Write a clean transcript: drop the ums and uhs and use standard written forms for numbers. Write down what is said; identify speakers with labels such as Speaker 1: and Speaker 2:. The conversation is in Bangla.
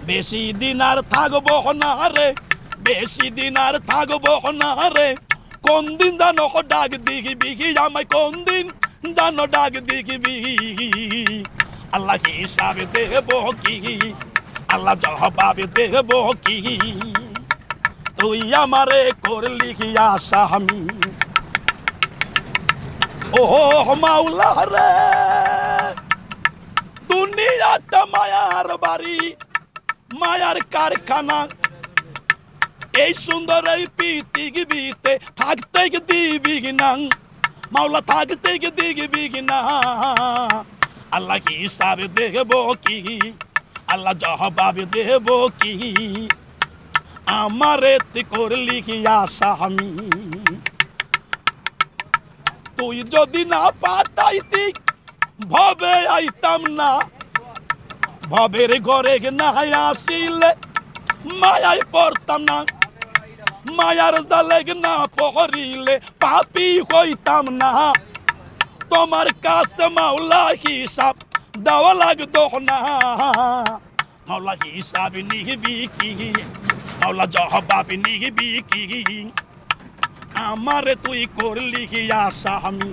Speaker 1: বেশি দিন আর থাকবো না রে, বেশি দিন আর থাকবো না রে, কোন দিন জানো ডাক দিবি আমায়, কোন দিন জানো ডাক দিবি। আল্লাহ হিসাব দেব কি, আল্লাহ জবাব দেব কি, তুই আমারে করলি আসামি। ও মাওলা রে, দুনিয়াটা মায়ার বাড়ি, মায়ার কারখানা, এই সুন্দর এই পৃথিবীতে থাকতে দিবি না মাওলা, থাকতে দিবি না। আল্লাহ হিসাব দেব কি, আল্লাহ জবাব দেব কি, আমারে তুই করলি আসামি। তুই যদি না পাঠাইতি ভবে আইতাম না, ভবের ঘরে না আসিলে মায়ায় পড়তাম না, মায়ার জালে না পড়িলে পাপী হইতাম না। তোমার কাছে মাওলা হিসাব দেওয়া লাগতো না, মাওলা হিসাব নিবি কি, মাওলা জবাব নিবি কি, আমারে তুই করলি আসামি।